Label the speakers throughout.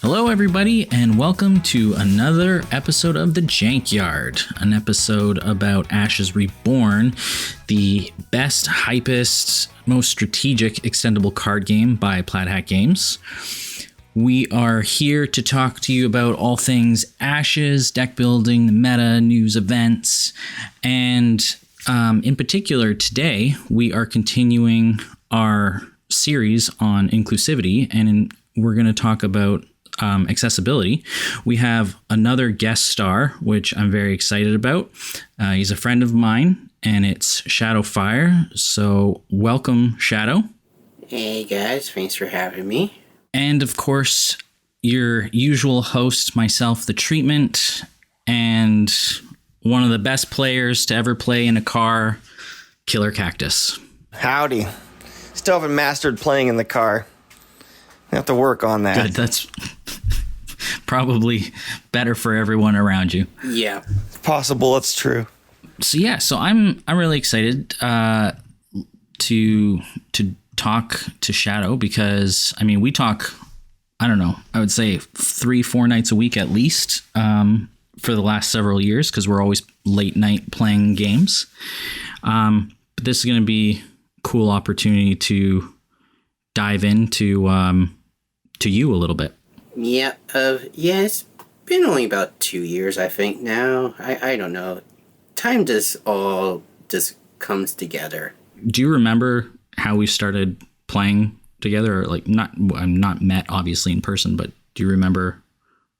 Speaker 1: Hello, everybody, and welcome to another episode of The Jankyard, an episode about Ashes Reborn, the best, hypest, most strategic extendable card game by Plaid Hat Games. We are here to talk to you about all things Ashes, deck building, meta, news, events, and in particular today, we are continuing our series on inclusivity, and we're going to talk about accessibility. We have another guest star, which I'm very excited about. He's a friend of mine, and it's Shadowfire. So welcome, Shadow.
Speaker 2: Hey guys, thanks for having me.
Speaker 1: And of course, your usual host, myself, The Treatment, and one of the best players to ever play in a car, Killer Cactus.
Speaker 3: Howdy. Still haven't mastered playing in the car. I have to work on that.
Speaker 1: Good, that's probably better for everyone around you.
Speaker 2: Yeah.
Speaker 3: It's possible, it's true.
Speaker 1: So I'm really excited to talk to Shadow because we talk, I don't know, I would say 3-4 nights a week at least for the last several years because we're always late night playing games. But this is going to be a cool opportunity to dive into to you a little bit.
Speaker 2: Yeah, it's been only about 2 years, I think, now. I don't know. Time just comes together.
Speaker 1: Do you remember how we started playing together? Or I'm not met, obviously, in person, but do you remember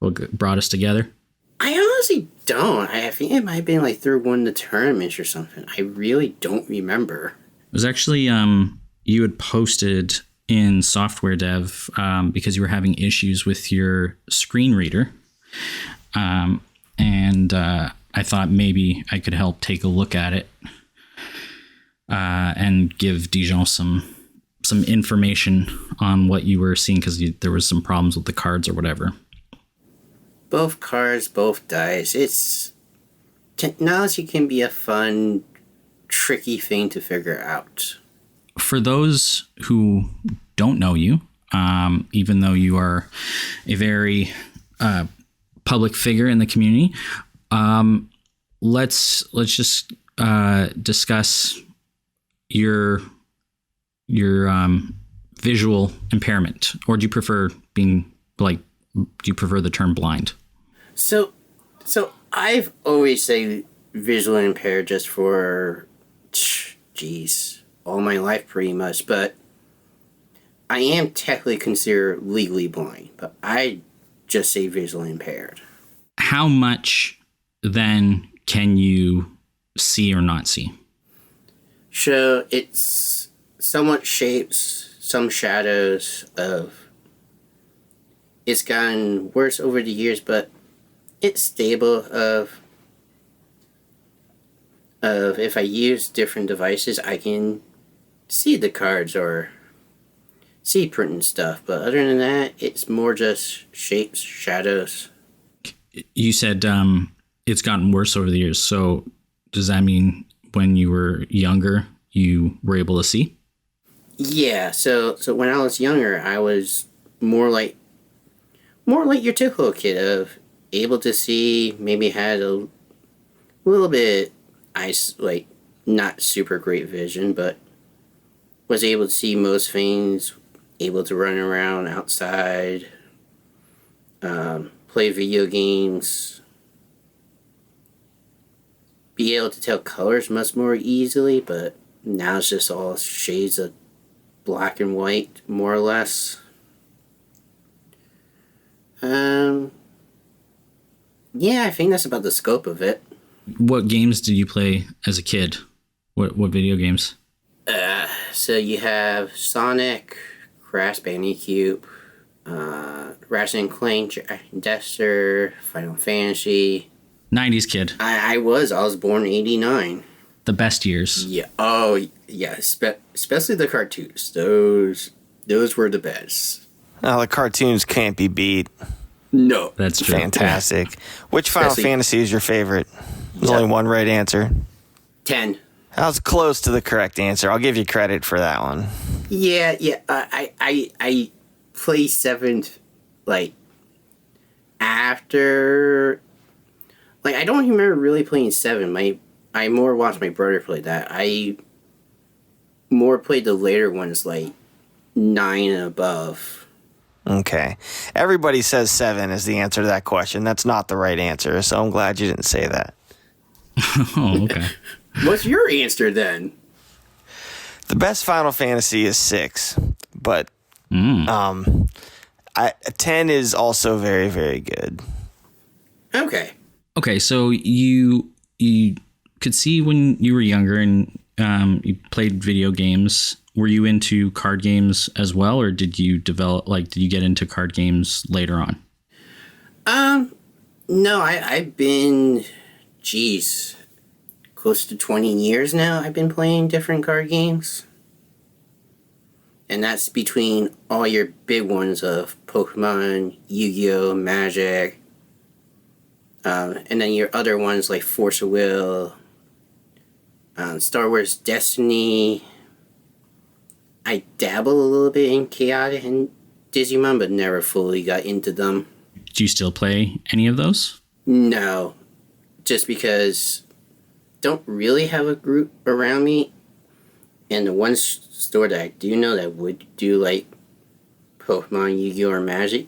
Speaker 1: what brought us together?
Speaker 2: I honestly don't. I think it might have been through one of the tournaments or something. I really don't remember.
Speaker 1: It was actually, you had posted in software dev because you were having issues with your screen reader. And I thought maybe I could help take a look at it and give Dijon some information on what you were seeing because there was some problems with the cards or whatever.
Speaker 2: Both cards, both dice. Technology can be a fun, tricky thing to figure out.
Speaker 1: For those who don't know you, even though you are a very public figure in the community, let's just discuss your visual impairment, or do you prefer the term blind?
Speaker 2: So I've always say visually impaired just for all my life pretty much, but I am technically considered legally blind, but I just say visually impaired.
Speaker 1: How much then can you see or not see?
Speaker 2: So it's somewhat shapes, some shadows of. It's gotten worse over the years, but it's stable of if I use different devices, I can see the cards or see print and stuff, but other than that, it's more just shapes, shadows.
Speaker 1: You said it's gotten worse over the years, so does that mean when you were younger you were able to see?
Speaker 2: Yeah, so when I was younger, I was more like your typical kid of able to see, maybe had a little bit not super great vision, but was able to see most things, able to run around outside, play video games, be able to tell colors much more easily, but now it's just all shades of black and white, more or less. Yeah, I think that's about the scope of it.
Speaker 1: What games did you play as a kid? What video games?
Speaker 2: So you have Sonic, Crash Bandicoot, Ratchet & Clank, Jack and Dexter, Final Fantasy.
Speaker 1: 90s kid.
Speaker 2: I was born in 89.
Speaker 1: The best years.
Speaker 2: Yeah. Oh, yeah. Especially the cartoons. Those were the best.
Speaker 3: Oh, the cartoons can't be beat.
Speaker 2: No.
Speaker 1: That's true.
Speaker 3: Fantastic. Which Final Fantasy is your favorite? There's only one right answer.
Speaker 2: 10.
Speaker 3: That was close to the correct answer. I'll give you credit for that one.
Speaker 2: Yeah. I play 7, after, like, I don't remember really playing 7. I more watched my brother play that. I more played the later ones, like 9 and above.
Speaker 3: Okay. Everybody says 7 is the answer to that question. That's not the right answer, so I'm glad you didn't say that.
Speaker 1: Oh, okay.
Speaker 2: What's your answer then?
Speaker 3: The best Final Fantasy is 6, but 10 is also very, very good.
Speaker 2: Okay.
Speaker 1: Okay, so you could see when you were younger and you played video games. Were you into card games as well, or did you did you get into card games later on?
Speaker 2: No, I've been, close to 20 years now. I've been playing different card games. And that's between all your big ones of Pokemon, Yu-Gi-Oh!, Magic, and then your other ones like Force of Will, Star Wars Destiny. I dabble a little bit in Chaotic and Digimon, but never fully got into them.
Speaker 1: Do you still play any of those?
Speaker 2: No, just because don't really have a group around me. And the one store that I do know that would do like Pokemon, Yu-Gi-Oh! Or Magic,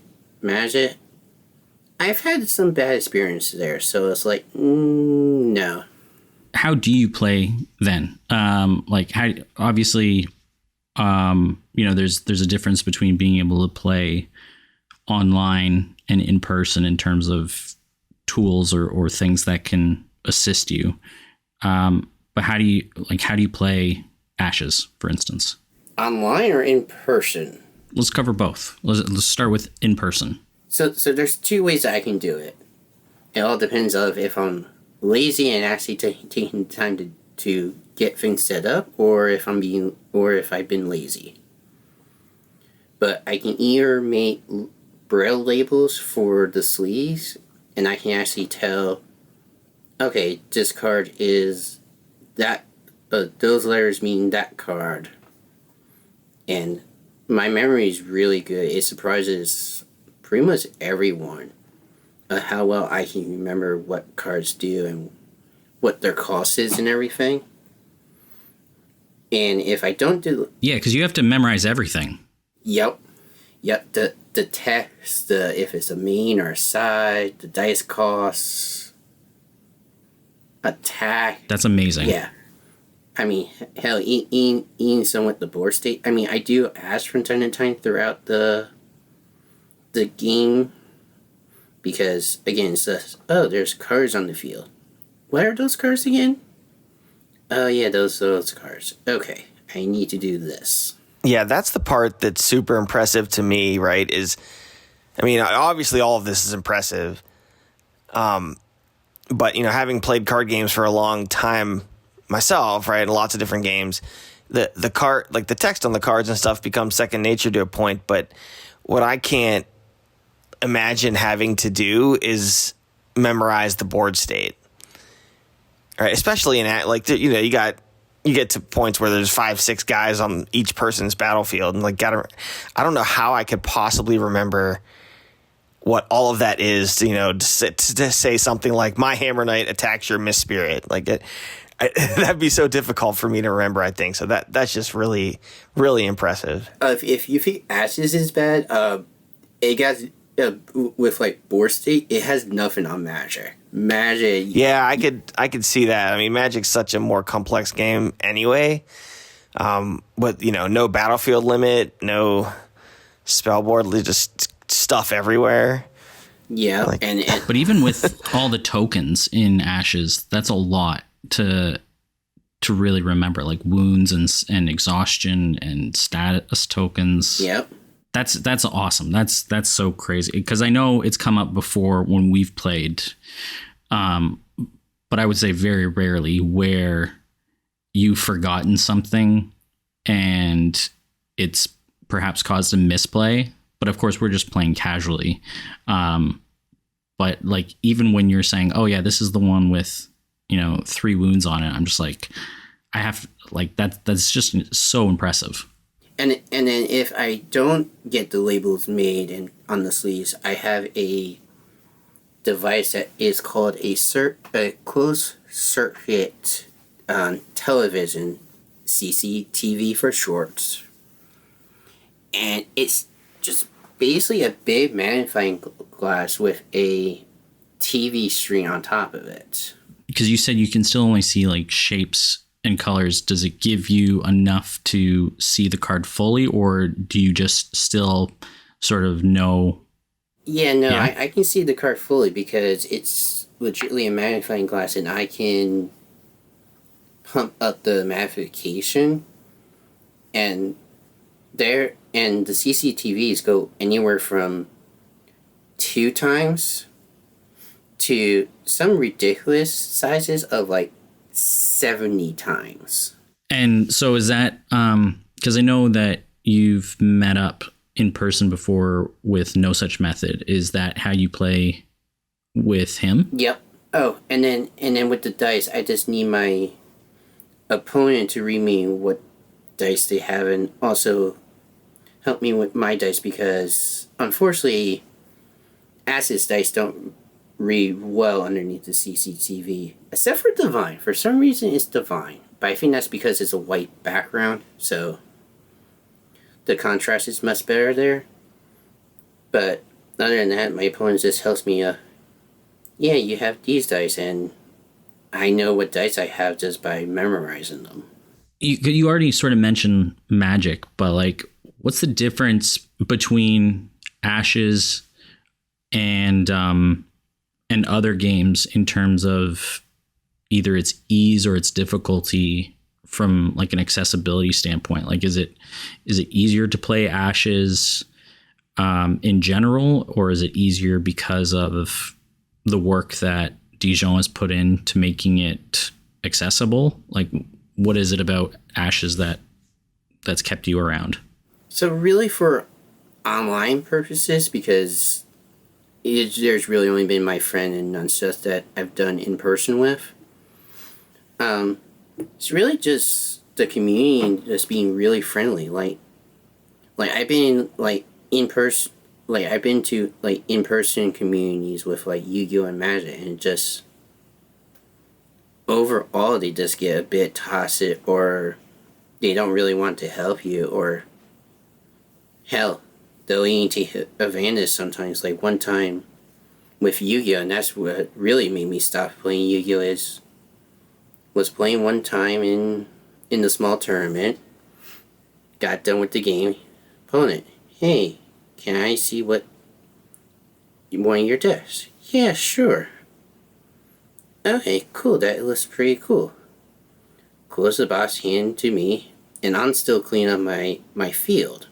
Speaker 2: I've had some bad experiences there, so it's like, no.
Speaker 1: How do you play then? Obviously, there's a difference between being able to play online and in person in terms of tools or things that can assist you. But how do you play Ashes, for instance?
Speaker 2: Online or in person?
Speaker 1: Let's cover both. Let's start with in person.
Speaker 2: So there's 2 ways that I can do it. It all depends on if I'm lazy and actually taking time to get things set up, or if I've been lazy. But I can either make braille labels for the sleeves, and I can actually tell, okay, this card is that, those letters mean that card. And my memory is really good. It surprises pretty much everyone how well I can remember what cards do and what their cost is and everything. And if I don't do...
Speaker 1: Yeah, because you have to memorize everything.
Speaker 2: Yep. The text, if it's a main or a side, the dice costs, attack.
Speaker 1: That's amazing.
Speaker 2: Yeah. I mean, hell, even somewhat the board state. I mean, I do ask from time to time throughout the game, because, again, it says, oh, there's cards on the field. What are those cards again? Oh, yeah, those cards. Okay, I need to do this.
Speaker 3: Yeah, that's the part that's super impressive to me, right? Obviously all of this is impressive. But, having played card games for a long time myself, right, lots of different games, the card, like the text on the cards and stuff becomes second nature to a point. But what I can't imagine having to do is memorize the board state, right? Especially you get to points where there's 5-6 guys on each person's battlefield, and I don't know how I could possibly remember what all of that is. To say something like "My Hammer Knight attacks your Mist Spirit," that'd be so difficult for me to remember. I think so. That's just really, really impressive.
Speaker 2: If you think Ashes is bad, it got with like board state. It has nothing on Magic.
Speaker 3: Yeah, I could see that. I mean, Magic's such a more complex game anyway. But no battlefield limit, no spell board, just stuff everywhere.
Speaker 2: Yeah,
Speaker 1: but even with all the tokens in Ashes, that's a lot to really remember, like wounds and exhaustion and status tokens.
Speaker 2: Yep.
Speaker 1: That's awesome. That's so crazy, because I know it's come up before when we've played, but I would say very rarely where you've forgotten something and it's perhaps caused a misplay. But of course, we're just playing casually. But like, even when you're saying, "Oh yeah, this is the one with 3 wounds on it," I'm just like, I have that's just so impressive.
Speaker 2: And then if I don't get the labels made on the sleeves, I have a device that is called a closed circuit television, CCTV for short. And it's just basically a big magnifying glass with a TV screen on top of it.
Speaker 1: Because you said you can still only see like shapes and colors. Does it give you enough to see the card fully, or do you just still sort of know?
Speaker 2: Yeah, no, yeah? I can see the card fully because it's legitimately a magnifying glass, and I can pump up the magnification, and the CCTVs go anywhere from 2 times to some ridiculous sizes of like 70 times.
Speaker 1: And so is that because I know that you've met up in person before with No Such Method. Is that how you play with him?
Speaker 2: Yep. Oh, and then with the dice, I just need my opponent to read me what dice they have and also help me with my dice, because unfortunately Ash's dice don't read well underneath the CCTV, except for Divine. For some reason it's Divine, but I think that's because it's a white background, so the contrast is much better there. But other than that, my opponent just helps me, yeah, you have these dice, and I know what dice I have just by memorizing them.
Speaker 1: You already sort of mentioned Magic, but like, what's the difference between Ashes and other games in terms of either its ease or its difficulty from like an accessibility standpoint? Like, is it easier to play Ashes in general, or is it easier because of the work that Dijon has put into making it accessible? Like, what is it about Ashes that's kept you around?
Speaker 2: So really for online purposes, because there's really only been my friend and none such that I've done in person with. It's really just the community and just being really friendly. Like I've been in person, I've been to in person communities with like Yu-Gi-Oh and Magic, and just overall they just get a bit toxic, or they don't really want to help you, or hell, they'll even take advantage sometimes. Like one time with Yu-Gi-Oh, and that's what really made me stop playing Yu-Gi-Oh, was playing one time in the small tournament, got done with the game, opponent, hey, can I see what one of your decks? Yeah, sure. Okay, cool, that looks pretty cool. Close the box hand to me, and I'm still cleaning up my field.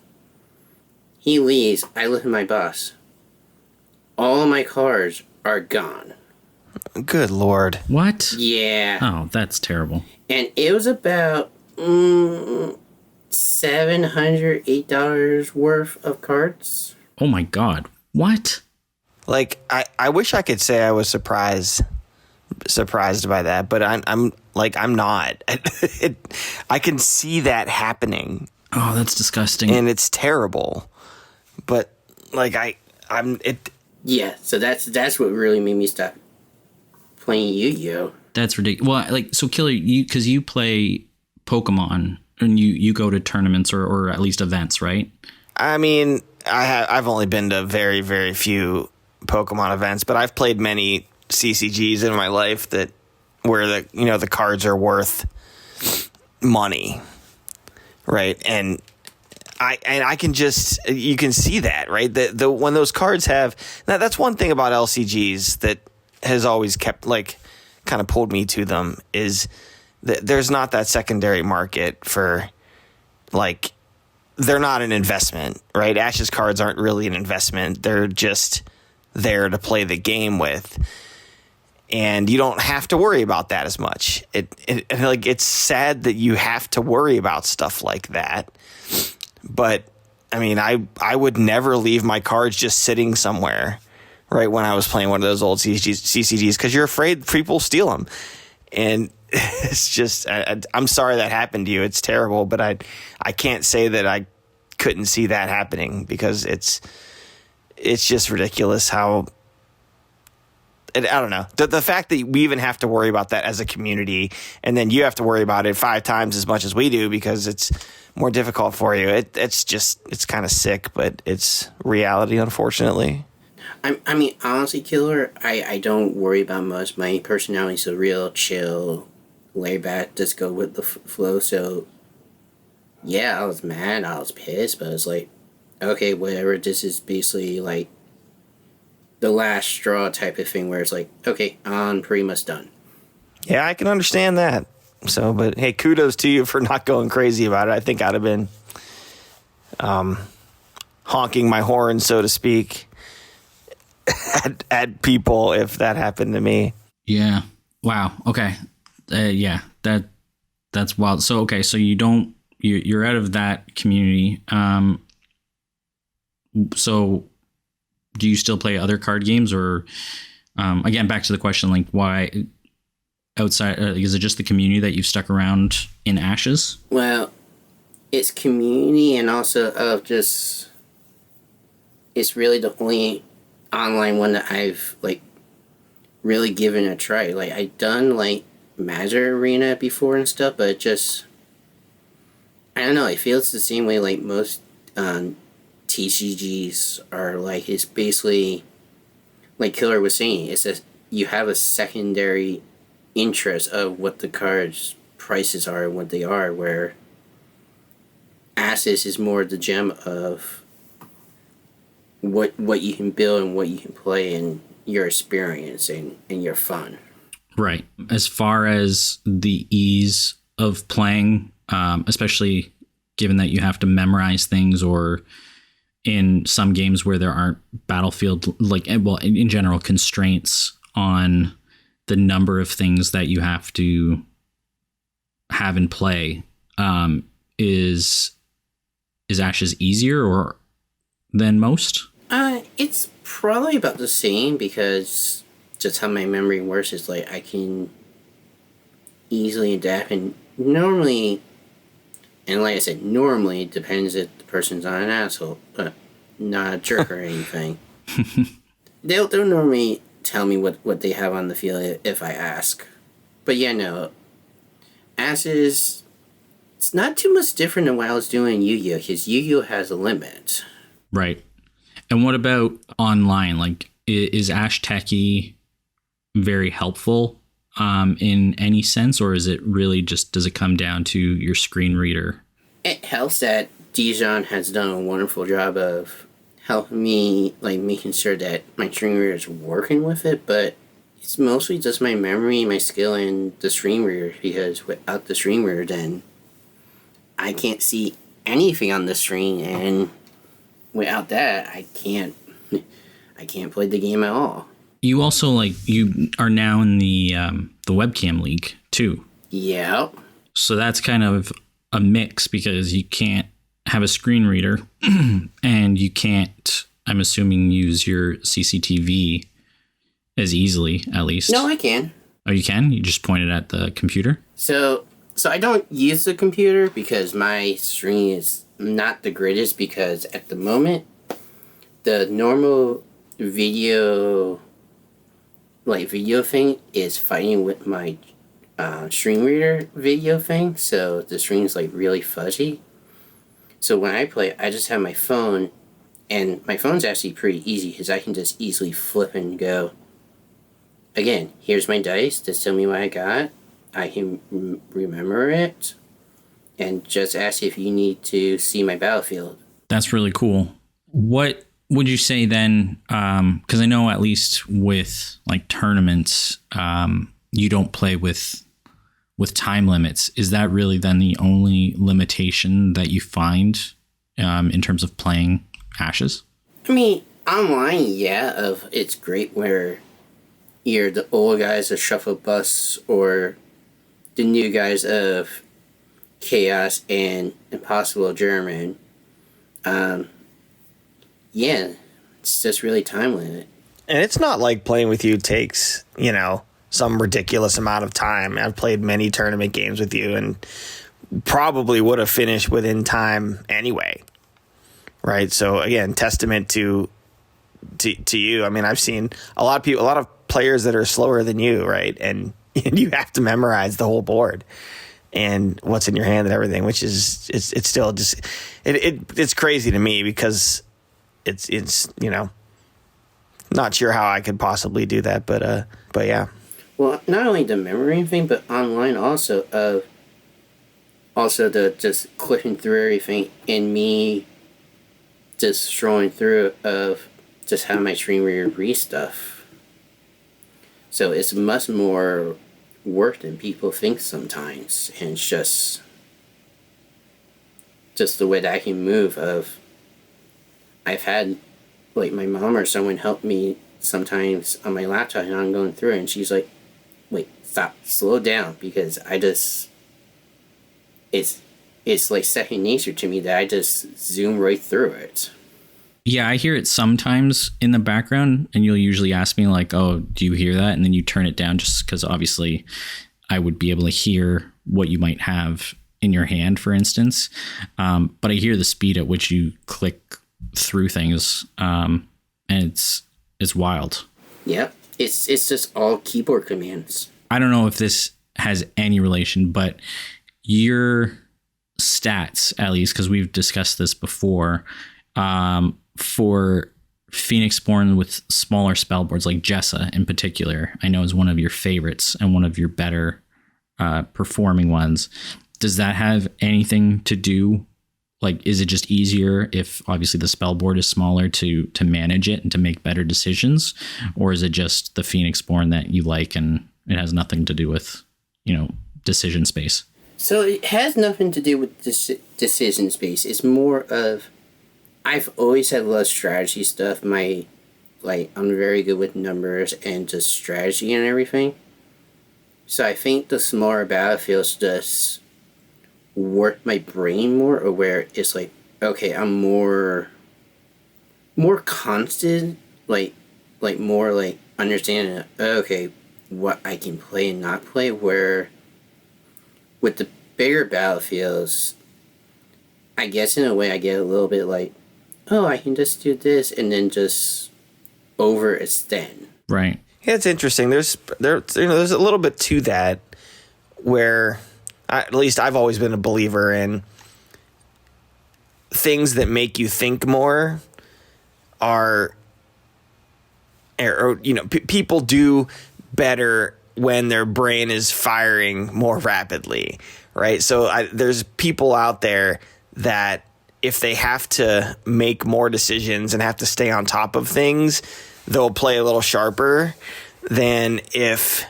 Speaker 2: He leaves, I look at my boss. All my cards are gone.
Speaker 3: Good Lord.
Speaker 1: What?
Speaker 2: Yeah.
Speaker 1: Oh, that's terrible.
Speaker 2: And it was about $708 worth of cards.
Speaker 1: Oh my God. What?
Speaker 3: Like, I wish I could say I was surprised by that, but I'm not. I can see that happening.
Speaker 1: Oh, that's disgusting.
Speaker 3: And it's terrible. But like I'm.
Speaker 2: Yeah, so that's what really made me stop playing Yu-Gi-Oh.
Speaker 1: That's ridiculous. Well, like, so Killer, because you play Pokemon and you go to tournaments or at least events, right?
Speaker 3: I mean, I've only been to very, very few Pokemon events, but I've played many CCGs in my life where the cards are worth money, right? And I can just, you can see that, right? The when those cards have, now that's one thing about LCGs that has always kept, kind of pulled me to them, is that there's not that secondary market for, they're not an investment, right? Ash's cards aren't really an investment. They're just there to play the game with. And you don't have to worry about that as much. It's sad that you have to worry about stuff like that. But I mean, I would never leave my cards just sitting somewhere, right, when I was playing one of those old CCGs, because you're afraid people steal them. And it's just, I'm sorry that happened to you. It's terrible, but I can't say that I couldn't see that happening, because it's just ridiculous how I don't know. The fact that we even have to worry about that as a community, and then you have to worry about it 5 times as much as we do because it's more difficult for you. It's kind of sick, but it's reality, unfortunately.
Speaker 2: I mean, honestly, Killer, I don't worry about much. My personality's a real chill, laid back, just go with the flow. So, yeah, I was mad, I was pissed, but it's like, okay, whatever. This is basically like the last straw type of thing where it's like, okay, I'm pretty much done.
Speaker 3: Yeah, I can understand that. So, but hey, kudos to you for not going crazy about it. I think I'd have been honking my horn, so to speak, at people if that happened to me.
Speaker 1: Yeah. Wow. Okay. Yeah. That's wild. So okay. So you're out of that community. So do you still play other card games, or again, back to the question, like why outside? Is it just the community that you've stuck around in Ashes?
Speaker 2: Well, it's community, and also of just, it's really the only online one that I've like really given a try. Like I've done like Magic Arena before and stuff, but it just, I don't know, it feels the same way like most TCGs are. Like, it's basically like Killer was saying, it's a, you have a secondary interest of what the cards prices are and what they are, where Ashes is more the gem of what you can build and what you can play and your experience and your fun.
Speaker 1: Right. As far as the ease of playing, especially given that you have to memorize things, or in some games where there aren't battlefield, like, well, in general, constraints on the number of things that you have to have in play, is Ashes easier or than most?
Speaker 2: It's probably about the same, because just how my memory works is like I can easily adapt, and normally, and like I said, normally it depends if the person's not an asshole, but not a jerk or anything. They'll normally tell me what they have on the field if I ask. But yeah, no, Ashes, it's not too much different than what I was doing in Yu-Gi-Oh! Because Yu-Gi-Oh! Has a limit.
Speaker 1: Right. And what about online? Like, is Ashteki very helpful in any sense, or is it really just, does it come down to your screen reader?
Speaker 2: It helps that Dijon has done a wonderful job of helping me, like making sure that my screen reader is working with it, but it's mostly just my memory, my skill, and the screen reader, because without the screen reader, then I can't see anything on the screen, and without that, I can't play the game at all.
Speaker 1: You also, like, you are now in the webcam league too.
Speaker 2: Yeah.
Speaker 1: So that's kind of a mix, because you can't have a screen reader and you can't, I'm assuming, use your CCTV as easily, at least.
Speaker 2: No, I can.
Speaker 1: Oh, you can? You just point it at the computer?
Speaker 2: So I don't use the computer because my screen is not the greatest, because at the moment, the normal video thing is fighting with my screen reader video thing, so the screen is like really fuzzy. So when I play, I just have my phone, and my phone's actually pretty easy because I can just easily flip and go, again, here's my dice, just tell me what I got. I can remember it, and just ask if you need to see my battlefield.
Speaker 1: That's really cool. What would you say then? Because I know at least with like tournaments, you don't play with time limits. Is that really then the only limitation that you find in terms of playing Ashes?
Speaker 2: I mean, online, yeah, it's great where you're the old guys of Shuffle Bus or the new guys of Chaos and Impossible German. Yeah, it's just really time limit.
Speaker 3: And it's not like playing with you takes, some ridiculous amount of time. I've played many tournament games with you and probably would have finished within time anyway. Right. So again, testament to you. I mean, I've seen a lot of players that are slower than you, right? And you have to memorize the whole board and what's in your hand and everything, which is it's still just it's crazy to me because it's not sure how I could possibly do that, but yeah.
Speaker 2: Well, not only the memory thing, but online also the just clicking through everything and me just scrolling through of just how my screen read stuff. So it's much more work than people think sometimes, and it's just the way that I can move of I've had like my mom or someone help me sometimes on my laptop and I'm going through it and she's like, wait, stop, slow down, because I just it's like second nature to me that I just zoom right through it.
Speaker 1: Yeah, I hear it sometimes in the background, and you'll usually ask me like, oh, do you hear that? And then you turn it down just because obviously I would be able to hear what you might have in your hand, for instance. But I hear the speed at which you click through things, and it's wild.
Speaker 2: Yeah, it's just all keyboard commands.
Speaker 1: I don't know if this has any relation, but your stats, at least, because we've discussed this before, for Phoenixborn with smaller spellboards like Jessa in particular, I know is one of your favorites and one of your better performing ones. Does that have anything to do? Like, is it just easier if obviously the spellboard is smaller to manage it and to make better decisions? Or is it just the Phoenixborn that you like and it has nothing to do with, decision space?
Speaker 2: So it has nothing to do with decision space. It's more of, I've always had a lot of strategy stuff. I'm very good with numbers and just strategy and everything. So I think the smaller battlefields just work my brain more, or where it's like, okay, I'm more constant, more like understanding, okay, what I can play and not play, where with the bigger battlefields, I guess in a way I get a little bit like, oh, I can just do this and then just overextend.
Speaker 1: Right.
Speaker 3: Yeah, it's interesting. There's a little bit to that where at least I've always been a believer in things that make you think more people do better when their brain is firing more rapidly, right? So there's people out there that if they have to make more decisions and have to stay on top of things, they'll play a little sharper than if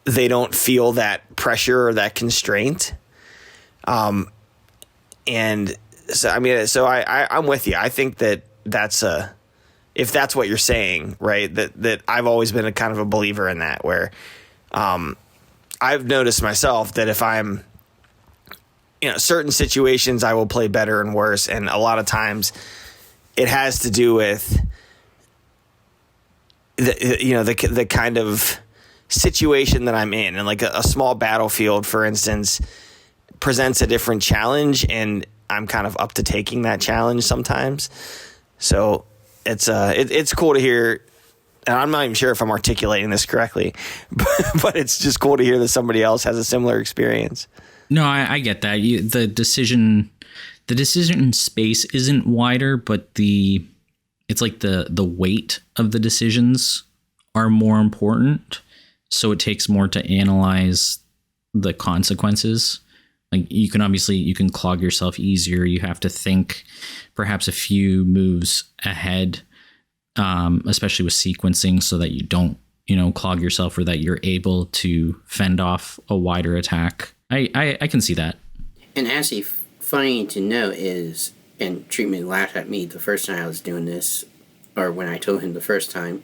Speaker 3: they don't feel that pressure or that constraint. And so, I'm with you. I think that's if that's what you're saying, right? That I've always been a kind of a believer in that, where I've noticed myself that if I'm, certain situations I will play better and worse. And a lot of times it has to do with the kind of situation that I'm in. And like a small battlefield, for instance, presents a different challenge, and I'm kind of up to taking that challenge sometimes. So it's cool to hear, and I'm not even sure if I'm articulating this correctly, but it's just cool to hear that somebody else has a similar experience.
Speaker 1: No, I get that. The decision space isn't wider, but it's like the weight of the decisions are more important. So it takes more to analyze the consequences. Like you can clog yourself easier. You have to think perhaps a few moves ahead, especially with sequencing, so that you don't, clog yourself, or that you're able to fend off a wider attack. I can see that. And
Speaker 2: actually, funny to know is, and Treatment laughed at me the first time I was doing this, or when I told him the first time,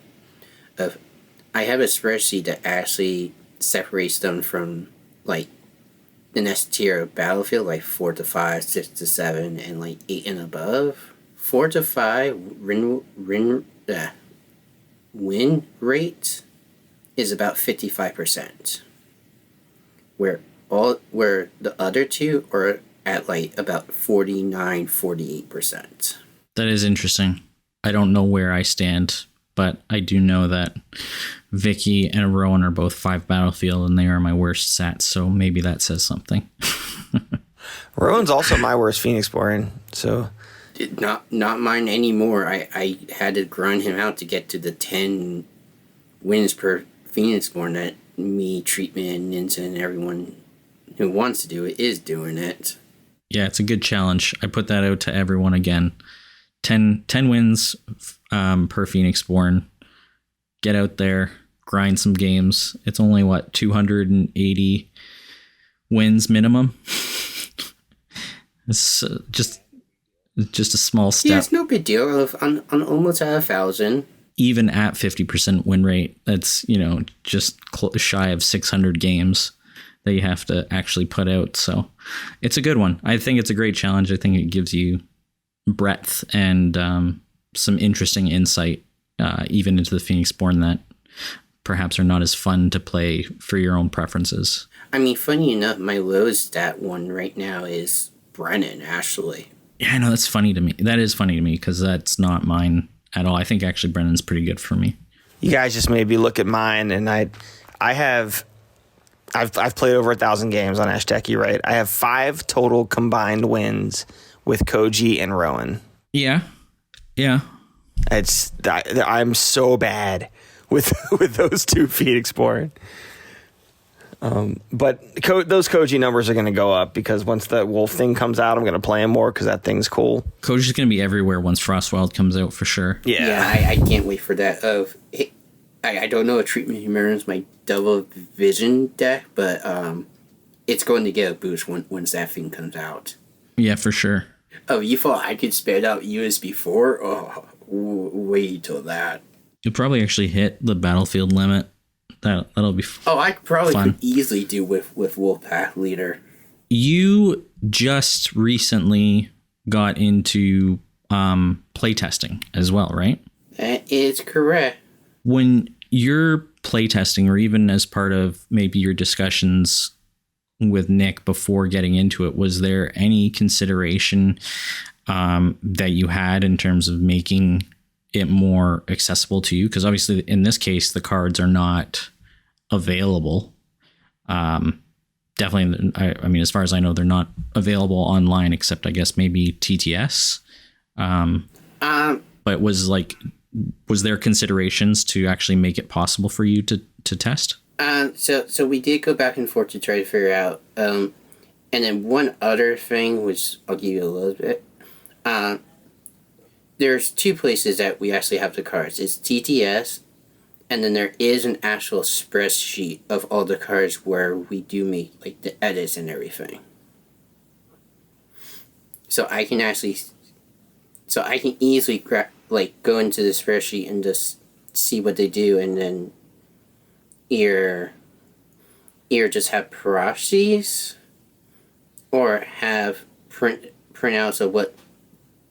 Speaker 2: I have a spreadsheet that actually separates them from like the next tier of battlefield, like 4 to 5, 6 to 7, and like 8 and above. 4 to 5 win rate is about 55%, where the other two are at like about 49-48%.
Speaker 1: That is interesting. I don't know where I stand but I do know that Vicky and Rowan are both 5 battlefield, and they are my worst sats, so maybe that says something.
Speaker 3: Rowan's also my worst Phoenixborn, so...
Speaker 2: Not mine anymore. I had to grind him out to get to the 10 wins per Phoenixborn that me, Treatment, Ninja, and everyone who wants to do it is doing it.
Speaker 1: Yeah, it's a good challenge. I put that out to everyone again. 10 wins per Phoenixborn. Get out there, grind some games. It's only, 280 wins minimum? It's just a small step.
Speaker 2: Yeah, it's no big deal. On almost at 1,000.
Speaker 1: Even at 50% win rate, that's, just shy of 600 games that you have to actually put out. So it's a good one. I think it's a great challenge. I think it gives you breadth and some interesting insight, even into the Phoenixborn that perhaps are not as fun to play for your own preferences.
Speaker 2: I mean, funny enough, my lowest stat one right now is Brennan, actually. Yeah,
Speaker 1: I know, that's funny to me. That is funny to me because that's not mine at all. I think actually Brennan's pretty good for me.
Speaker 3: You guys just maybe look at mine, and I've played over 1,000 games on Ashteki, right? I have 5 total combined wins with Koji and Rowan.
Speaker 1: Yeah.
Speaker 3: I'm so bad with those 2 Phoenixborn. But those Koji numbers are going to go up because once the wolf thing comes out, I'm going to play him more because that thing's cool.
Speaker 1: Koji's going to be everywhere once Frostwild comes out for sure.
Speaker 2: Yeah, I can't wait for that. I don't know if Treatment Humans my double vision deck, but it's going to get a boost once that thing comes out.
Speaker 1: Yeah, for sure.
Speaker 2: Oh, you thought I could spit out USB 4? Oh, wait till that.
Speaker 1: You'll probably actually hit the battlefield limit. That'll be fun.
Speaker 2: Oh, I probably could easily do with Wolfpack Leader.
Speaker 1: You just recently got into playtesting as well, right?
Speaker 2: That is correct.
Speaker 1: When you're playtesting, or even as part of maybe your discussions with Nick before getting into it, was there any consideration that you had in terms of making it more accessible to you? Because obviously in this case the cards are not available. Definitely, I mean, as far as I know, they're not available online except I guess maybe TTS. But was there considerations to actually make it possible for you to test?
Speaker 2: So we did go back and forth to try to figure out. And then one other thing, which I'll give you a little bit. There's 2 places that we actually have the cards. It's TTS, and then there is an actual spreadsheet of all the cards where we do make like the edits and everything. So I can easily go into the spreadsheet and just see what they do, and then either just have proxies or have printouts of what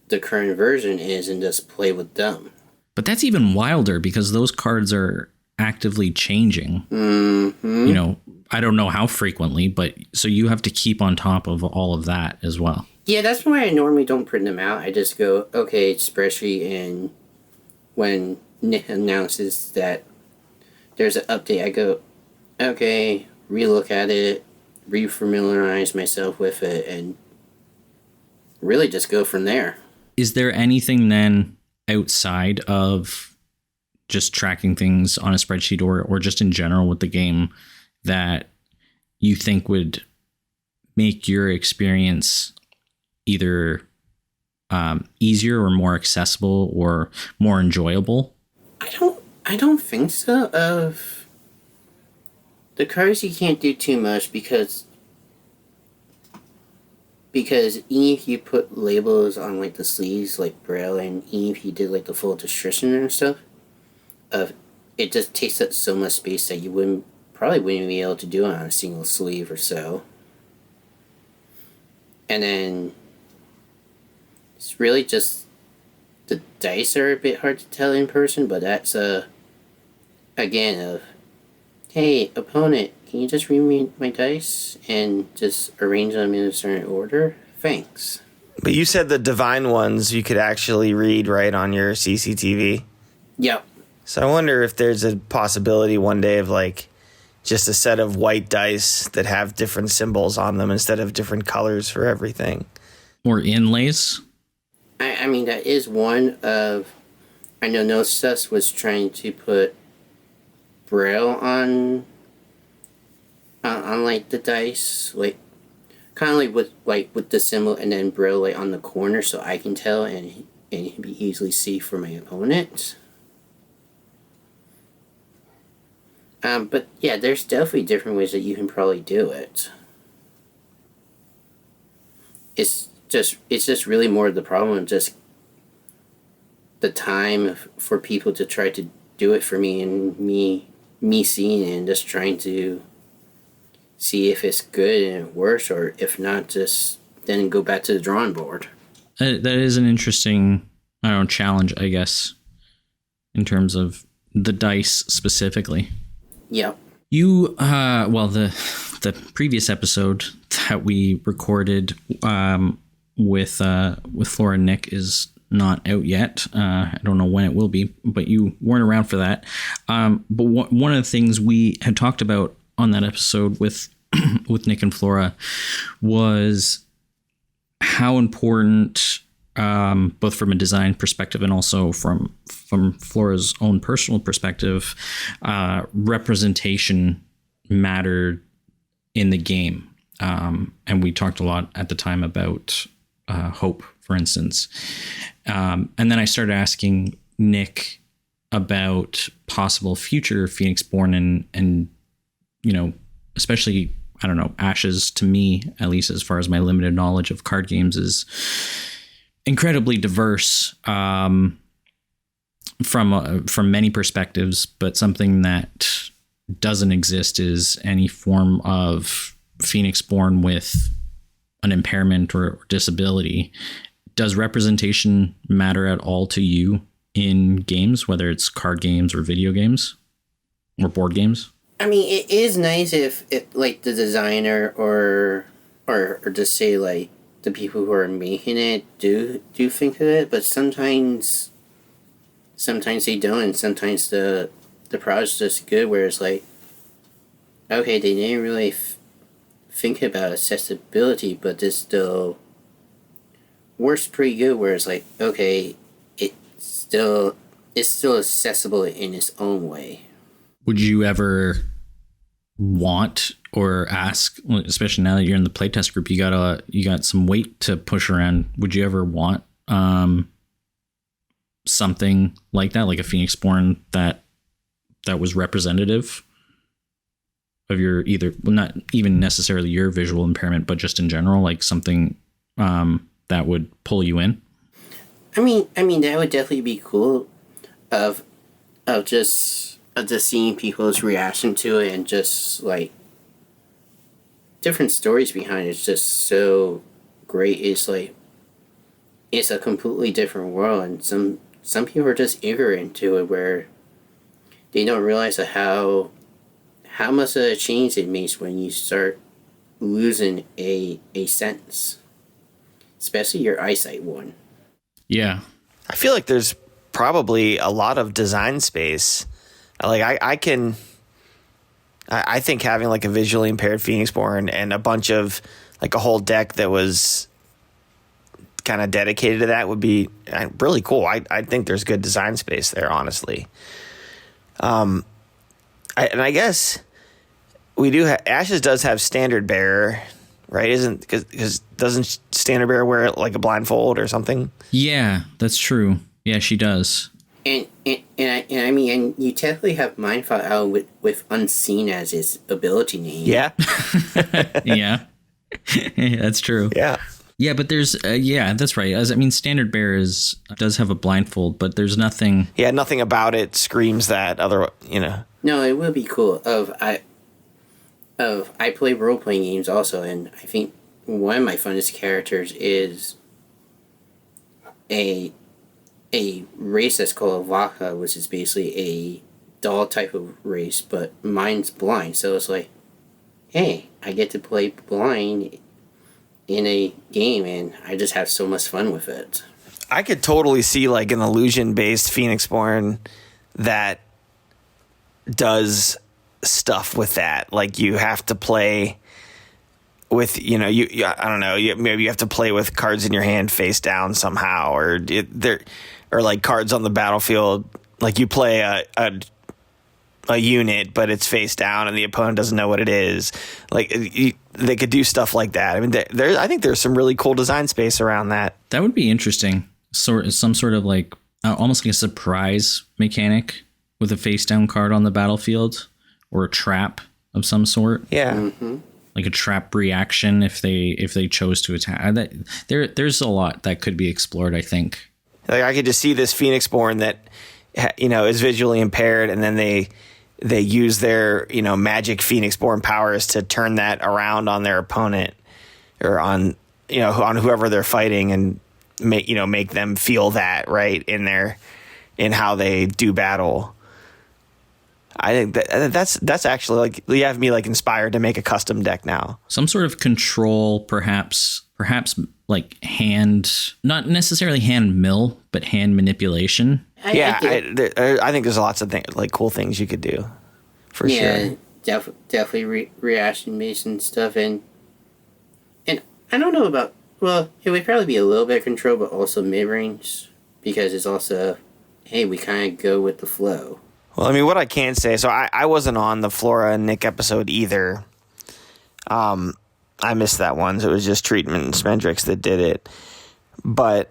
Speaker 2: the current version is and just play with them.
Speaker 1: But that's even wilder because those cards are actively changing. Mm-hmm. I don't know how frequently, but so you have to keep on top of all of that as well.
Speaker 2: Yeah, that's why I normally don't print them out. I just go, okay, spreadsheet, and when Nick announces that there's an update, I go, okay, relook at it, refamiliarize myself with it, and really just go from there.
Speaker 1: Is there anything then outside of just tracking things on a spreadsheet or just in general with the game that you think would make your experience either easier or more accessible or more enjoyable?
Speaker 2: I don't think so. Of the cards, you can't do too much because even if you put labels on like the sleeves, like Braille, and even if you did like the full description and stuff, it just takes up so much space that you probably wouldn't be able to do it on a single sleeve or so. And then it's really just the dice are a bit hard to tell in person, but that's again hey, opponent, can you just read me my dice and just arrange them in a certain order? Thanks.
Speaker 3: But you said the divine ones you could actually read right on your CCTV.
Speaker 2: Yep.
Speaker 3: So I wonder if there's a possibility one day of like just a set of white dice that have different symbols on them instead of different colors for everything.
Speaker 1: Or inlays.
Speaker 2: I mean, that is one of... I know Nostus was trying to put Braille on like the dice, like kind of with the symbol and then Braille like on the corner, so I can tell and be easily see for my opponent. But yeah, there's definitely different ways that you can probably do it. It's just really more the problem, just the time for people to try to do it for me, and me seeing it and just trying to see if it's good and it works, or if not, just then go back to the drawing board.
Speaker 1: That is an interesting, challenge, I guess, in terms of the dice specifically.
Speaker 2: Yep.
Speaker 1: You, the previous episode that we recorded with Flora and Nick is not out yet. I don't know when it will be, but you weren't around for that. But one of the things we had talked about on that episode with Nick and Flora was how important, both from a design perspective and also from Flora's own personal perspective, representation mattered in the game. And we talked a lot at the time about Hope, for instance. And then I started asking Nick about possible future Phoenixborn and especially, Ashes, to me, at least as far as my limited knowledge of card games, is incredibly diverse from many perspectives, but something that doesn't exist is any form of Phoenixborn with an impairment or disability. Does representation matter at all to you in games, whether it's card games or video games or board games?
Speaker 2: I mean, it is nice if like the designer or just say like the people who are making it do think of it, but sometimes they don't, and sometimes the project's just good where it's like, okay, they didn't really think about accessibility, but this still works pretty good where it's like, okay, it's still accessible in its own way.
Speaker 1: Would you ever want or ask, especially now that you're in the playtest group, you got some weight to push around, would you ever want something like that, like a Phoenixborn that was representative of your not even necessarily your visual impairment, but just in general, like something that would pull you in?
Speaker 2: I mean that would definitely be cool of just seeing people's reaction to it, and just like different stories behind it. It's just so great. It's like it's a completely different world, and some people are just ignorant to it where they don't realize how much of a change it makes when you start losing a sense, especially your eyesight one.
Speaker 1: Yeah,
Speaker 3: I feel like there's probably a lot of design space. Like I think having like a visually impaired Phoenixborn and a bunch of like a whole deck that was kind of dedicated to that would be really cool. I think there's good design space there, honestly. And I guess we do Ashes does have standard bearer, right? Because doesn't standard bearer wear like a blindfold or something?
Speaker 1: Yeah, that's true. Yeah, she does.
Speaker 2: And I mean, and you technically have Mindfile out with Unseen as his ability name.
Speaker 3: Yeah.
Speaker 1: Yeah. That's true.
Speaker 3: Yeah.
Speaker 1: Yeah, but there's that's right. Standard bearer does have a blindfold, but there's nothing.
Speaker 3: Yeah, nothing about it screams that.
Speaker 2: No, it would be cool. I play role playing games also, and I think one of my funnest characters is a race that's called Vaka, which is basically a doll type of race, but mine's blind. So it's like, hey, I get to play blind in a game, and I just have so much fun with it.
Speaker 3: I could totally see like an illusion-based Phoenixborn that does stuff with that. Like you have to play with, I don't know, maybe you have to play with cards in your hand face down somehow, or like cards on the battlefield. Like you play a unit, but it's face down and the opponent doesn't know what it is. Like they could do stuff like that. I mean, I think there's some really cool design space around that.
Speaker 1: That would be interesting. Some sort of like almost like a surprise mechanic with a face down card on the battlefield, or a trap of some sort.
Speaker 3: Yeah.
Speaker 2: Mm-hmm.
Speaker 1: Like a trap reaction if they chose to attack. There's a lot that could be explored, I think.
Speaker 3: Like I could just see this Phoenixborn that is visually impaired, and then they use their magic Phoenixborn powers to turn that around on their opponent, or on whoever they're fighting, and make them feel that right in how they do battle. I think that's actually, like, you have me like inspired to make a custom deck now.
Speaker 1: Some sort of control, perhaps like hand, not necessarily hand mill, but hand manipulation.
Speaker 3: I think there's lots of like cool things you could do, for sure.
Speaker 2: Definitely reaction based and stuff, and I don't know about. Well, it would probably be a little bit of control, but also mid range, because it's also, hey, we kind of go with the flow.
Speaker 3: Well, I mean, what I can say, so I wasn't on the Flora and Nick episode either. I missed that one, so it was just Treatment and Spendrix that did it. But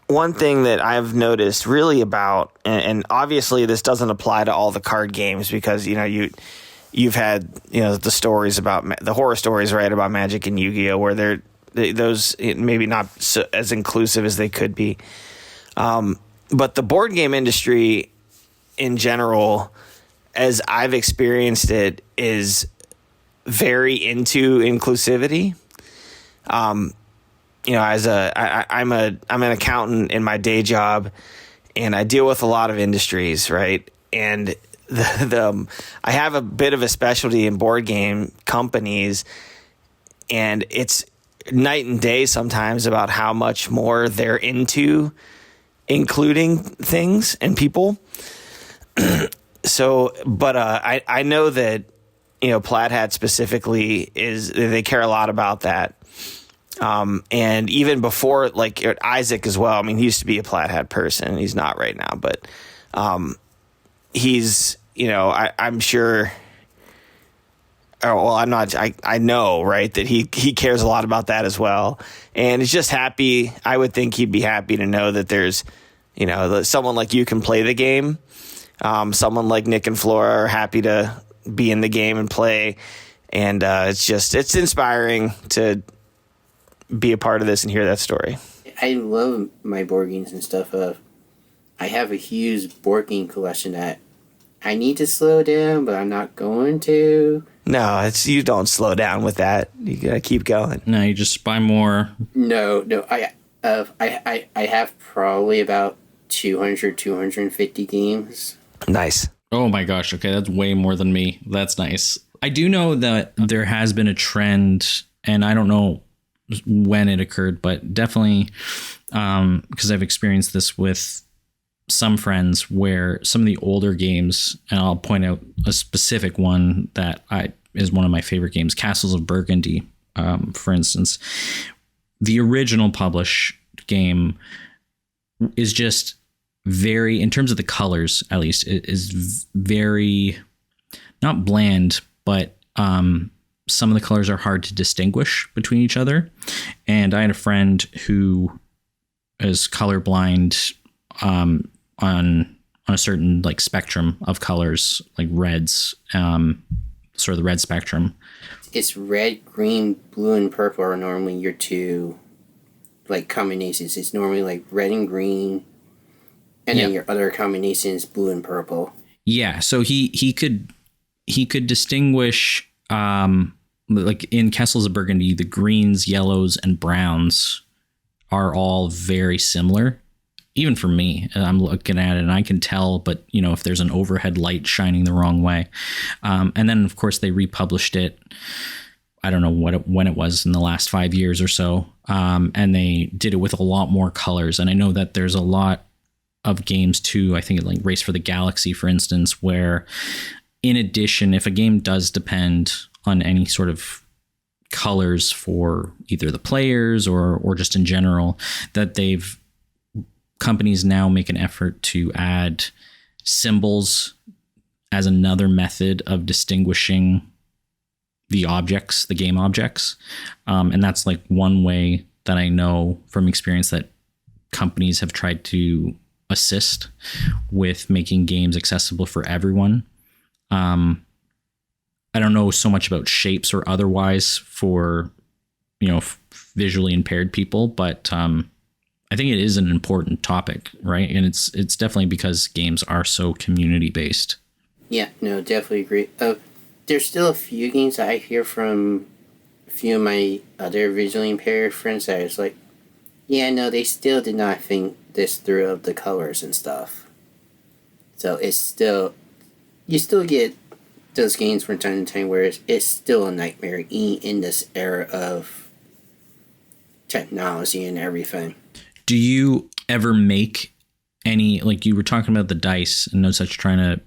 Speaker 3: one thing that I've noticed really about, and obviously this doesn't apply to all the card games, because you've had the stories about the horror stories, right, about Magic and Yu-Gi-Oh, where those maybe not as inclusive as they could be. But the board game industry in general, as I've experienced it, is very into inclusivity. I'm an accountant in my day job, and I deal with a lot of industries, right? And I have a bit of a specialty in board game companies, and it's night and day sometimes about how much more they're into including things and people. So, but I know that Plaid Hat specifically they care a lot about that. And even before, like Isaac as well. I mean, he used to be a Plaid Hat person. He's not right now, but he's I'm sure. Oh, well, I'm not. I know, right, that he cares a lot about that as well, and is just happy. I would think he'd be happy to know that there's, someone like you can play the game. Someone like Nick and Flora are happy to be in the game and play, and it's inspiring to be a part of this and hear that story.
Speaker 2: I love my board games and stuff. I have a huge board game collection that I need to slow down, but I'm not going to.
Speaker 3: No, you don't slow down with that. You gotta keep going.
Speaker 1: No, you just buy more.
Speaker 2: No. I have probably about 250 games.
Speaker 3: Nice.
Speaker 1: Oh my gosh. Okay, that's way more than me. That's nice. I do know that there has been a trend, and I don't know when it occurred, but definitely because I've experienced this with some friends, where some of the older games, and I'll point out a specific one that is one of my favorite games, Castles of Burgundy, for instance. The original published game is just very, in terms of the colors at least, it is very, not bland, but some of the colors are hard to distinguish between each other. And I had a friend who is colorblind on a certain like spectrum of colors, like reds, sort of the red spectrum.
Speaker 2: It's red, green, blue, and purple are normally your two like combinations. It's normally like red and green, and then your other combination is blue and purple. Yeah,
Speaker 1: so he could distinguish like in Castles of Burgundy, the greens, yellows, and browns are all very similar. Even for me, I'm looking at it and I can tell, but if there's an overhead light shining the wrong way. And then of course they republished it. I don't know when it was, in the last 5 years or so. And they did it with a lot more colors. And I know that there's a lot of games too. I think like Race for the Galaxy, for instance, where in addition, if a game does depend on any sort of colors for either the players or just in general, that companies now make an effort to add symbols as another method of distinguishing the objects, the game objects. And that's like one way that I know from experience that companies have tried to assist with making games accessible for everyone. I don't know so much about shapes or otherwise for, visually impaired people, but I think it is an important topic, right? And it's definitely because games are so community based.
Speaker 2: Yeah, no, definitely agree. There's still a few games that I hear from a few of my other visually impaired friends that is like, yeah, no, they still did not think this through of the colors and stuff. So it's still, you still get those games from time to time where it's still a nightmare in this era of technology and everything.
Speaker 1: Do you ever make any, like you were talking about the dice and no such trying to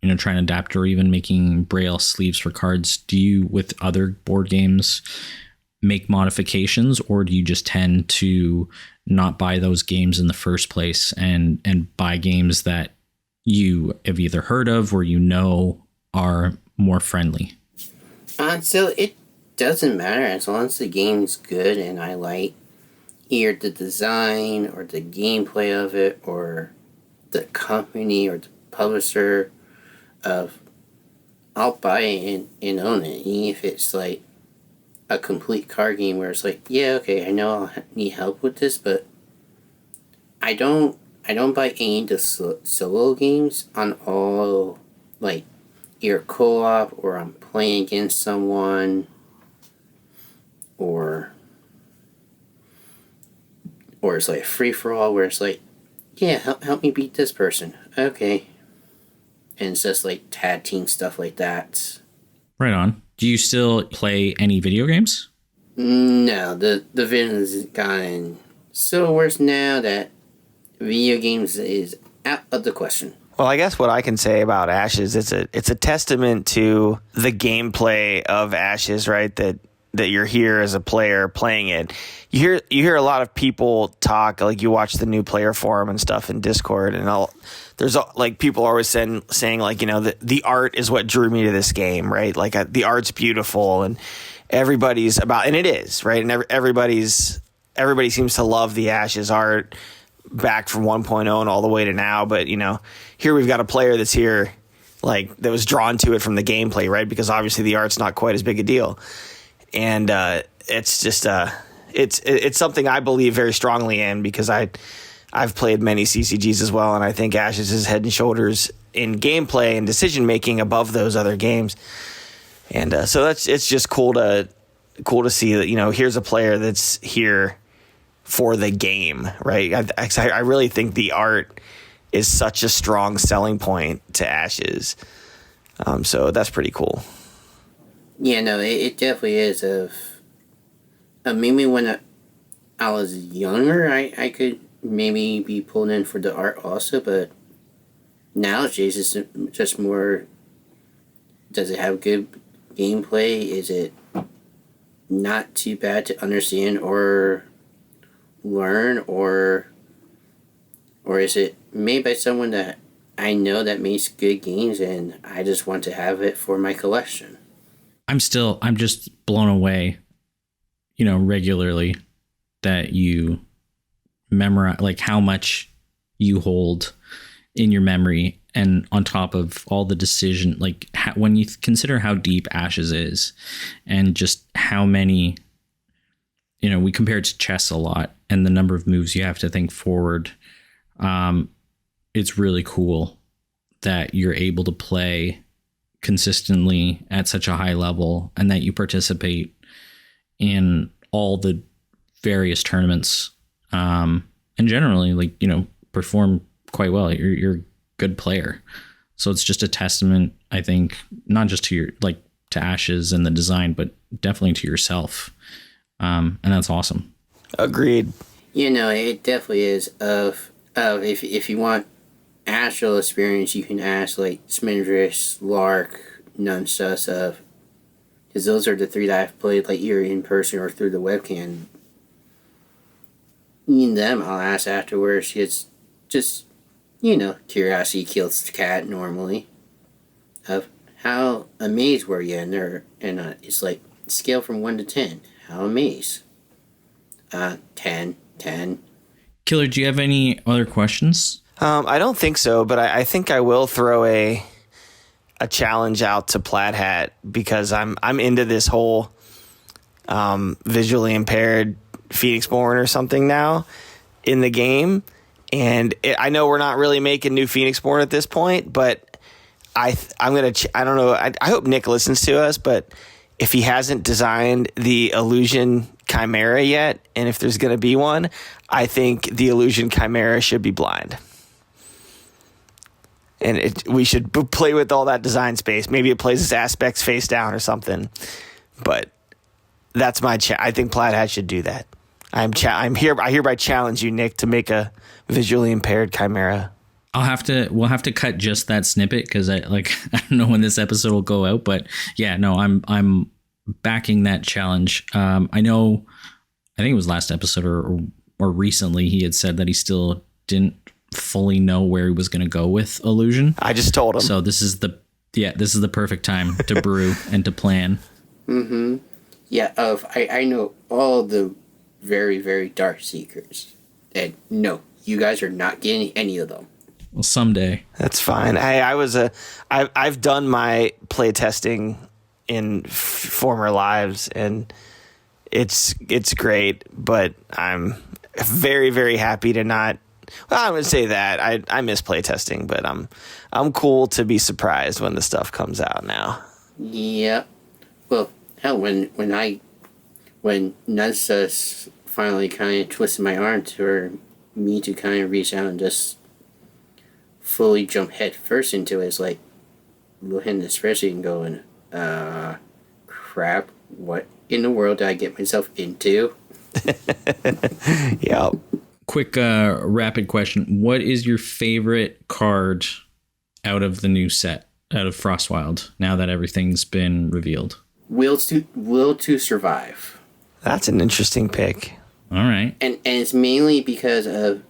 Speaker 1: adapt or even making braille sleeves for cards? Do you, with other board games, make modifications, or do you just tend to not buy those games in the first place and buy games that you have either heard of or are more friendly?
Speaker 2: So it doesn't matter as long as the game's good and I like either the design or the gameplay of it or the company or the publisher of, I'll buy it and own it. Even if it's like a complete card game where it's like, yeah, okay, I know I'll need help with this, but I don't buy any of the solo games on all, like, either co-op or I'm playing against someone or it's like free-for-all where it's like, yeah, help me beat this person. Okay. And it's just like tag team stuff like that.
Speaker 1: Right on. Do you still play any video games?
Speaker 2: No, the vision has gotten so worse now that video games is out of the question.
Speaker 3: Well, I guess what I can say about Ashes, it's a testament to the gameplay of Ashes, right? That you're here as a player playing it. You hear a lot of people talk, like you watch the new player forum and stuff in Discord, and there's like people are always saying like, the art is what drew me to this game, right? Like the art's beautiful and everybody's about, and it is, right? And everybody seems to love the Ashes art back from 1.0 and all the way to now. But, here we've got a player that's here, like that was drawn to it from the gameplay, right? Because obviously the art's not quite as big a deal. And it's just it's something I believe very strongly in because I've played many CCGs as well, and I think Ashes is head and shoulders in gameplay and decision making above those other games. And so it's just cool to see that here's a player that's here for the game, right? I really think the art is such a strong selling point to Ashes. So that's pretty cool.
Speaker 2: Yeah, no, it definitely is. Maybe when I was younger, I could maybe be pulled in for the art also, but nowadays it's just more, does it have good gameplay? Is it not too bad to understand or learn, or is it made by someone that I know that makes good games and I just want to have it for my collection?
Speaker 1: I'm just blown away, regularly that you memorize, like how much you hold in your memory, and on top of all the decision, like when you consider how deep Ashes is and just how many, we compare it to chess a lot and the number of moves you have to think forward. It's really cool that you're able to play consistently at such a high level and that you participate in all the various tournaments, and generally perform quite well. You're a good player. So it's just a testament, I think, not just to to Ashes and the design, but definitely to yourself. And that's awesome.
Speaker 3: Agreed.
Speaker 2: It definitely is. If you want actual experience, you can ask like Smindris, Lark, Nunsus of, because those are the three that I've played like either in person or through the webcam. Me and them, I'll ask afterwards. It's just, curiosity kills the cat normally. Of how amazed were you? And it's like scale from 1 to 10. How amazed? 10.
Speaker 1: Killer, do you have any other questions?
Speaker 3: I don't think so, but I think I will throw a challenge out to Plaid Hat, because I'm into this whole visually impaired Phoenixborn or something now in the game, and I know we're not really making new Phoenixborn at this point, but I don't know. I hope Nick listens to us, but if he hasn't designed the Illusion Chimera yet, and if there's going to be one, I think the Illusion Chimera should be blind. And we should play with all that design space. Maybe it plays its aspects face down or something. But that's my I think Plaid Hat should do that. I hereby challenge you, Nick, to make a visually impaired Chimera.
Speaker 1: We'll have to cut just that snippet, because I don't know when this episode will go out, but yeah, no, I'm backing that challenge. I think it was last episode or recently he had said that he still didn't fully know where he was going to go with Illusion.
Speaker 3: I just told him.
Speaker 1: So this is the perfect time to brew and to plan.
Speaker 2: Mm-hmm. Yeah, I know all the very, very dark secrets. And no, you guys are not getting any of them.
Speaker 1: Well, someday.
Speaker 3: That's fine. Hey, I've done my playtesting in former lives, and it's great, but I'm very, very happy to not. Well, I would say that I miss playtesting, but I'm cool to be surprised when the stuff comes out now.
Speaker 2: Yeah. Well, hell, when Nunsus finally kind of twisted my arm for me to kind of reach out and just fully jump head first into it, it's like looking at the spreadsheet and going, crap, what in the world did I get myself into?
Speaker 3: Yeah.
Speaker 1: Quick rapid question. What is your favorite card out of the new set, out of Frostwild, now that everything's been revealed?
Speaker 2: Will to Survive.
Speaker 3: That's an interesting pick.
Speaker 1: All right.
Speaker 2: And it's mainly because of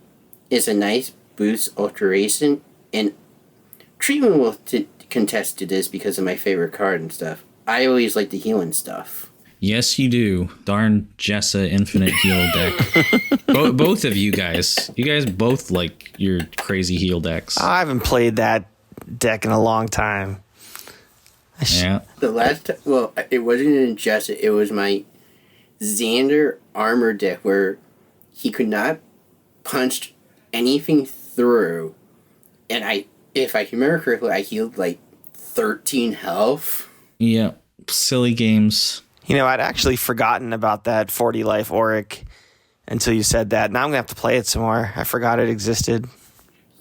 Speaker 2: it's a nice boost alteration, and Treatment will contest to this because of my favorite card and stuff. I always like the healing stuff.
Speaker 1: Yes, you do. Darn Jessa Infinite Heal deck. Both of you guys. You guys both like your crazy heal decks.
Speaker 3: I haven't played that deck in a long time.
Speaker 1: Yeah.
Speaker 2: The last time, well, it wasn't in Jessa. It was my Xander armor deck where he could not punch anything through. And if I can remember correctly, I healed like 13 health.
Speaker 1: Yeah. Silly games.
Speaker 3: You know, I'd actually forgotten about that 40 life Auric until you said that. Now I'm going to have to play it some more. I forgot it existed.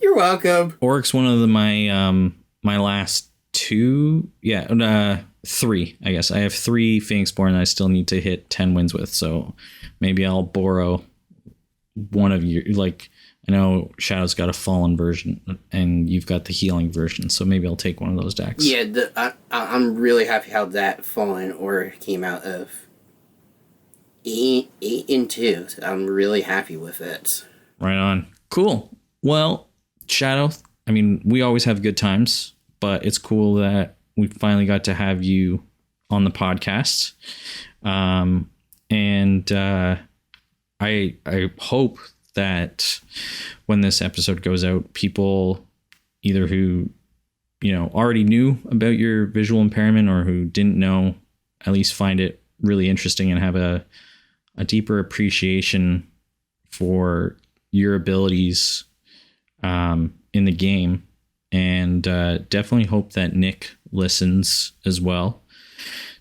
Speaker 2: You're welcome.
Speaker 1: Auric's one of my my last two. Yeah, three, I guess. I have 3 Phoenixborn I still need to hit 10 wins with. So maybe I'll borrow one of you. Like, I know Shadow's got a fallen version and you've got the healing version. So maybe I'll take one of those decks.
Speaker 2: Yeah, I'm really happy how that fallen order came out of 8 and 2. I'm really happy with it.
Speaker 1: Right on. Cool. Well, Shadow, I mean, we always have good times, but it's cool that we finally got to have you on the podcast. I hope that when this episode goes out, people either who, already knew about your visual impairment or who didn't know, at least find it really interesting and have a deeper appreciation for your abilities in the game. And definitely hope that Nick listens as well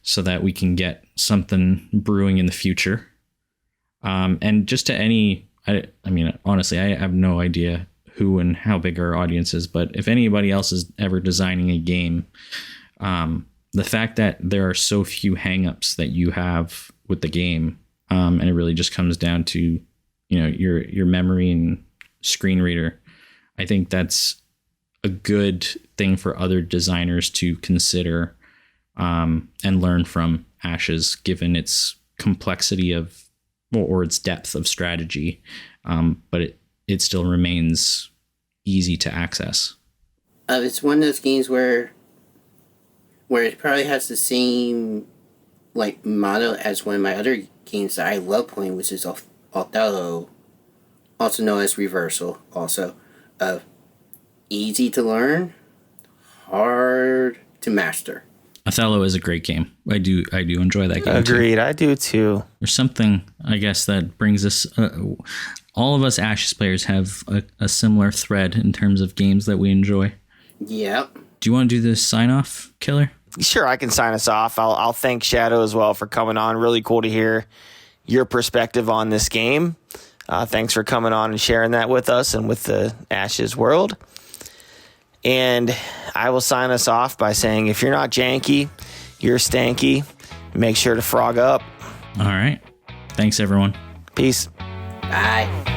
Speaker 1: so that we can get something brewing in the future. And just to any, I mean, honestly, I have no idea who and how big our audience is, but if anybody else is ever designing a game, the fact that there are so few hangups that you have with the game, and it really just comes down to, your memory and screen reader. I think that's a good thing for other designers to consider and learn from Ashes, given its complexity or its depth of strategy. But it still remains easy to access.
Speaker 2: It's one of those games where it probably has the same like motto as one of my other games that I love playing, which is Othello, also known as Reversal, also of easy to learn, hard to master.
Speaker 1: Othello is a great game. I do enjoy that game.
Speaker 3: Agreed.
Speaker 1: Too.
Speaker 3: I do too.
Speaker 1: There's something, I guess, that brings us. All of us Ashes players have a similar thread in terms of games that we enjoy.
Speaker 2: Yep.
Speaker 1: Do you want to do this sign off, Killer?
Speaker 3: Sure, I can sign us off. I'll thank Shadow as well for coming on. Really cool to hear your perspective on this game. Thanks for coming on and sharing that with us and with the Ashes world. And I will sign us off by saying, if you're not janky, you're stanky. Make sure to frog up.
Speaker 1: All right. Thanks, everyone.
Speaker 3: Peace.
Speaker 2: Bye.